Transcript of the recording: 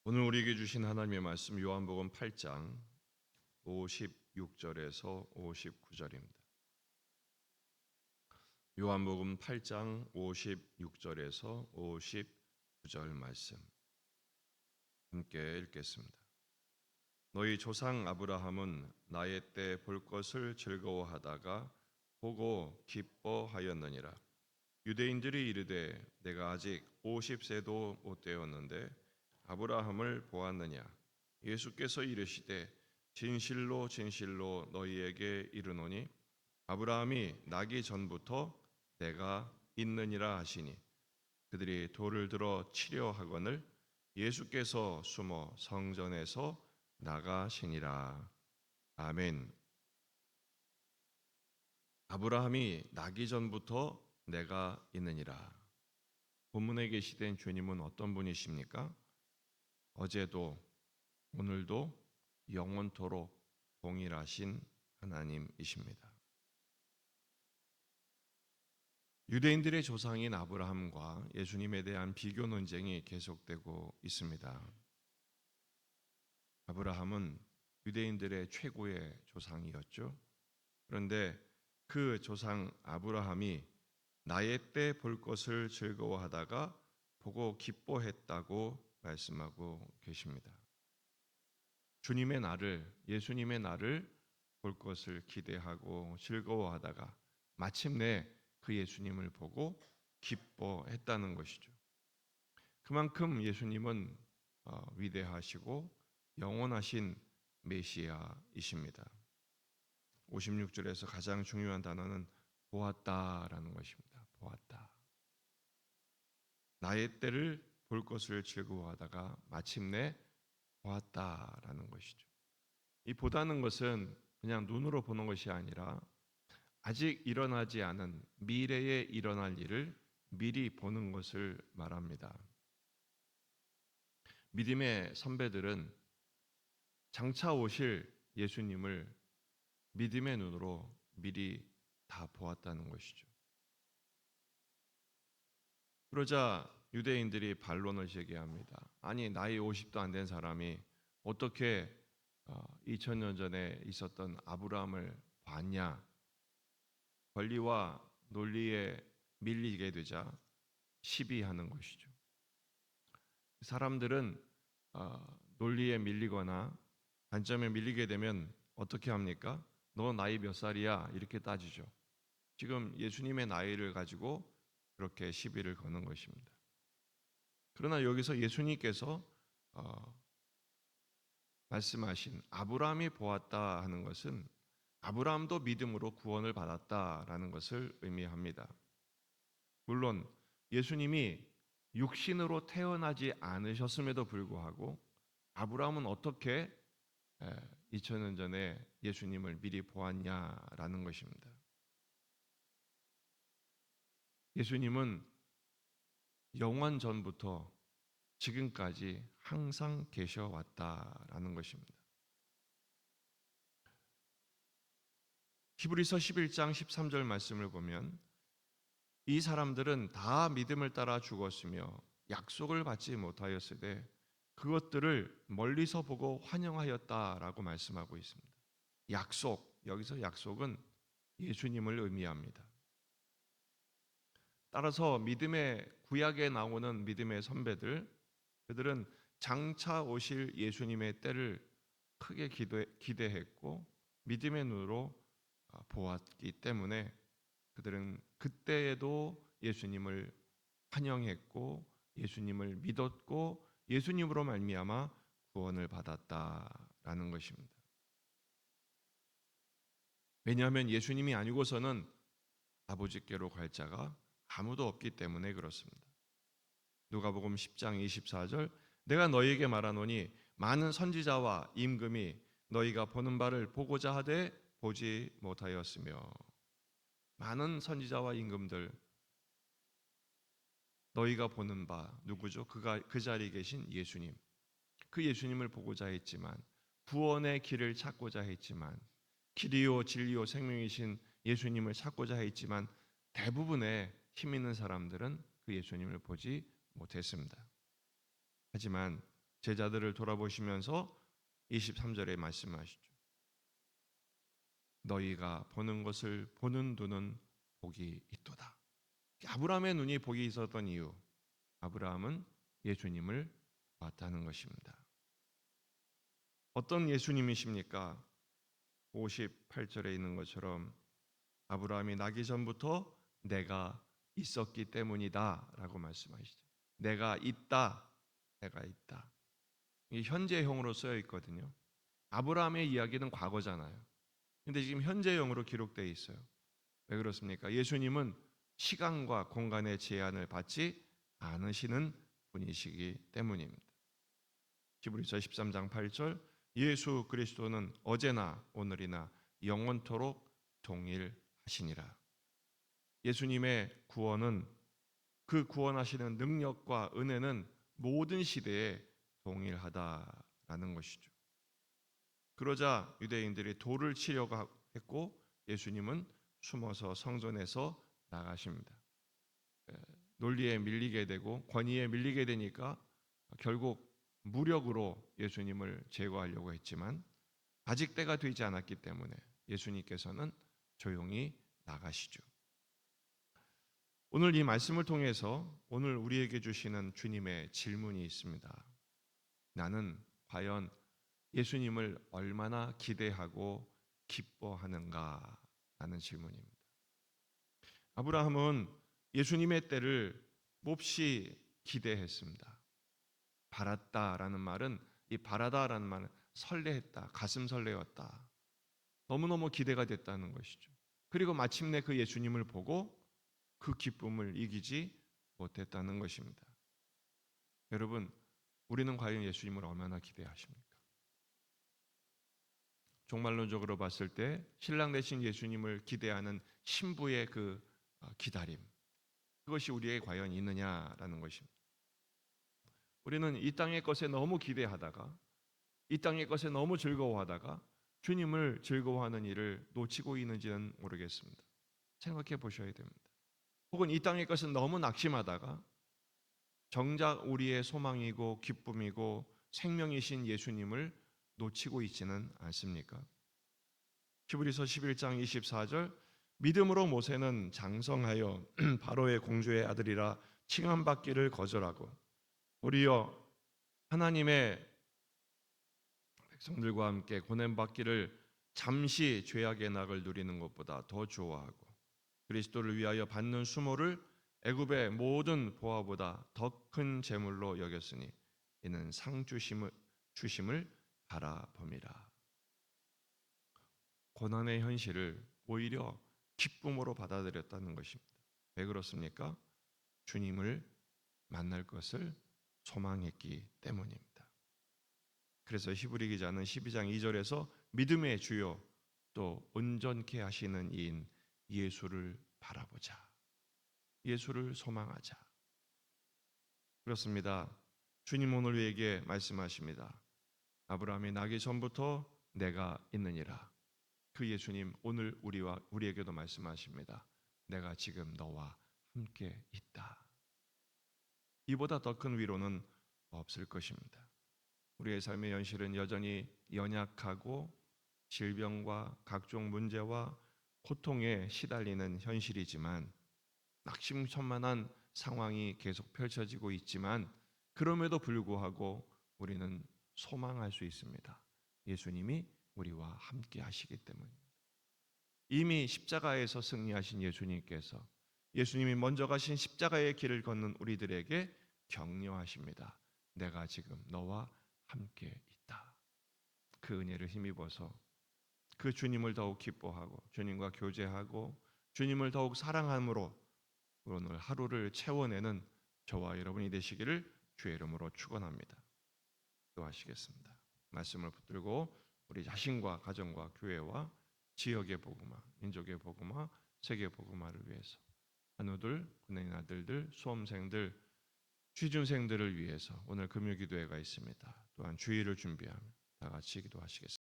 오늘 우리에게 주신 하나님의 말씀 요한복음 8장 56절에서 59절입니다. 요한복음 8장 56절에서 59절 말씀 함께 읽겠습니다. 너희 조상 아브라함은 나의 때 볼 것을 즐거워하다가 보고 기뻐하였느니라. 유대인들이 이르되 내가 아직 50세도 못 되었는데 아브라함을 보았느냐. 예수께서 이르시되 진실로 진실로 너희에게 이르노니 아브라함이 나기 전부터 내가 있느니라 하시니 그들이 돌을 들어 치려 하거늘 예수께서 숨어 성전에서 나가시니라. 아멘. 아브라함이 나기 전부터 내가 있느니라. 본문에 계시된 주님은 어떤 분이십니까? 어제도 오늘도 영원토록 동일하신 하나님이십니다. 유대인들의 조상인 아브라함과 예수님에 대한 비교 논쟁이 계속되고 있습니다. 아브라함은 유대인들의 최고의 조상이었죠. 그런데 그 조상 아브라함이 나의 때 볼 것을 즐거워하다가 보고 기뻐했다고 말씀하고 계십니다. 주님의 날을, 예수님의 날을 볼 것을 기대하고 즐거워하다가 마침내 그 예수님을 보고 기뻐했다는 것이죠. 그만큼 예수님은 위대하시고 영원하신 메시아이십니다. 56절에서 가장 중요한 단어는 보았다라는 것입니다. 보았다. 나의 때를 볼 것을 즐거워하다가 마침내 보았다라는 것이죠. 이 보다는 것은 그냥 눈으로 보는 것이 아니라 아직 일어나지 않은 미래에 일어날 일을 미리 보는 것을 말합니다. 믿음의 선배들은 장차 오실 예수님을 믿음의 눈으로 미리 다 보았다는 것이죠. 그러자 유대인들이 반론을 제기합니다. 아니 나이 50도 안 된 사람이 어떻게 2000년 전에 있었던 아브라함을 봤냐. 권리와 논리에 밀리게 되자 시비하는 것이죠. 사람들은 논리에 밀리거나 관점에 밀리게 되면 어떻게 합니까? 너 나이 몇 살이야? 이렇게 따지죠. 지금 예수님의 나이를 가지고 그렇게 시비를 거는 것입니다. 그러나 여기서 예수님께서 말씀하신 아브라함이 보았다 하는 것은 아브라함도 믿음으로 구원을 받았다라는 것을 의미합니다. 물론 예수님이 육신으로 태어나지 않으셨음에도 불구하고 아브라함은 어떻게 2000년 전에 예수님을 미리 보았냐라는 것입니다. 예수님은 영원 전부터 지금까지 항상 계셔왔다라는 것입니다. 히브리서 11장 13절 말씀을 보면 이 사람들은 다 믿음을 따라 죽었으며 약속을 받지 못하였으되 그것들을 멀리서 보고 환영하였다라고 말씀하고 있습니다. 약속, 여기서 약속은 예수님을 의미합니다. 따라서 믿음의 구약에 나오는 믿음의 선배들, 그들은 장차 오실 예수님의 때를 크게 기대했고 믿음의 눈으로 보았기 때문에 그들은 그때에도 예수님을 환영했고 예수님을 믿었고 예수님으로 말미암아 구원을 받았다라는 것입니다. 왜냐하면 예수님이 아니고서는 아버지께로 갈 자가 아무도 없기 때문에 그렇습니다. 누가복음 10장 24절 내가 너희에게 말하노니 많은 선지자와 임금이 너희가 보는 바를 보고자 하되 보지 못하였으며 많은 선지자와 임금들 너희가 보는 바 누구죠? 그 자리에 계신 예수님. 그 예수님을 보고자 했지만 구원의 길을 찾고자 했지만 길이요 진리요 생명이신 예수님을 찾고자 했지만 대부분의 힘 있는 사람들은 그 예수님을 보지 못했습니다. 하지만 제자들을 돌아보시면서 23절에 말씀하시죠. 너희가 보는 것을 보는 눈은 복이 있도다. 아브라함의 눈이 복이 있었던 이유, 아브라함은 예수님을 봤다는 것입니다. 어떤 예수님이십니까? 58절에 있는 것처럼 아브라함이 나기 전부터 내가 있었기 때문이다 라고 말씀하시죠. 내가 있다, 내가 있다. 이 현재형으로 쓰여 있거든요. 아브라함의 이야기는 과거잖아요. 근데 지금 현재형으로 기록되어 있어요. 왜 그렇습니까? 예수님은 시간과 공간의 제한을 받지 않으시는 분이시기 때문입니다. 히브리서 13장 8절 예수 그리스도는 어제나 오늘이나 영원토록 동일하시니라. 예수님의 구원은 그 구원하시는 능력과 은혜는 모든 시대에 동일하다라는 것이죠. 그러자 유대인들이 돌을 치려고 했고 예수님은 숨어서 성전에서 나가십니다. 논리에 밀리게 되고 권위에 밀리게 되니까 결국 무력으로 예수님을 제거하려고 했지만 아직 때가 되지 않았기 때문에 예수님께서는 조용히 나가시죠. 오늘 이 말씀을 통해서 오늘 우리에게 주시는 주님의 질문이 있습니다. 나는 과연 예수님을 얼마나 기대하고 기뻐하는가? 라는 질문입니다. 아브라함은 예수님의 때를 몹시 기대했습니다. 바랐다라는 말은 이 바라다라는 말은 설레했다, 가슴 설레었다. 너무너무 기대가 됐다는 것이죠. 그리고 마침내 그 예수님을 보고 그 기쁨을 이기지 못했다는 것입니다. 여러분, 우리는 과연 예수님을 얼마나 기대하십니까? 종말론적으로 봤을 때 신랑 되신 예수님을 기대하는 신부의 그 기다림, 그것이 우리에게 과연 있느냐라는 것입니다. 우리는 이 땅의 것에 너무 기대하다가 이 땅의 것에 너무 즐거워하다가 주님을 즐거워하는 일을 놓치고 있는지는 모르겠습니다. 생각해 보셔야 됩니다. 혹은 이 땅의 것은 너무 낙심하다가 정작 우리의 소망이고 기쁨이고 생명이신 예수님을 놓치고 있지는 않습니까? 히브리서 11장 24절 믿음으로 모세는 장성하여 바로의 공주의 아들이라 칭함받기를 거절하고 오히려 하나님의 백성들과 함께 고난받기를 잠시 죄악의 낙을 누리는 것보다 더 좋아하고 그리스도를 위하여 받는 수모를 애굽의 모든 보화보다 더 큰 재물로 여겼으니 이는 상 주심을 바라봄이라. 고난의 현실을 오히려 기쁨으로 받아들였다는 것입니다. 왜 그렇습니까? 주님을 만날 것을 소망했기 때문입니다. 그래서 히브리 기자는 12장 2절에서 믿음의 주요 또 온전케 하시는 이인 예수를 바라보자. 예수를 소망하자. 그렇습니다. 주님 오늘 우리에게 말씀하십니다. 아브라함이 나기 전부터 내가 있느니라. 그 예수님 오늘 우리에게도 말씀하십니다. 내가 지금 너와 함께 있다. 이보다 더 큰 위로는 없을 것입니다. 우리의 삶의 현실은 여전히 연약하고 질병과 각종 문제와 고통에 시달리는 현실이지만 낙심천만한 상황이 계속 펼쳐지고 있지만 그럼에도 불구하고 우리는 소망할 수 있습니다. 예수님이 우리와 함께 하시기 때문입니다. 이미 십자가에서 승리하신 예수님께서 예수님이 먼저 가신 십자가의 길을 걷는 우리들에게 격려하십니다. 내가 지금 너와 함께 있다. 그 은혜를 힘입어서 그 주님을 더욱 기뻐하고 주님과 교제하고 주님을 더욱 사랑함으로 오늘 하루를 채워내는 저와 여러분이 되시기를 주의 이름으로 축원합니다. 기도하시겠습니다. 말씀을 붙들고 우리 자신과 가정과 교회와 지역의 복음화, 민족의 복음화, 세계 복음화를 위해서 한우들, 군인 아들들, 수험생들, 취준생들을 위해서 오늘 금요기도회가 있습니다. 또한 주일을 준비하며 다 같이 기도하시겠습니다.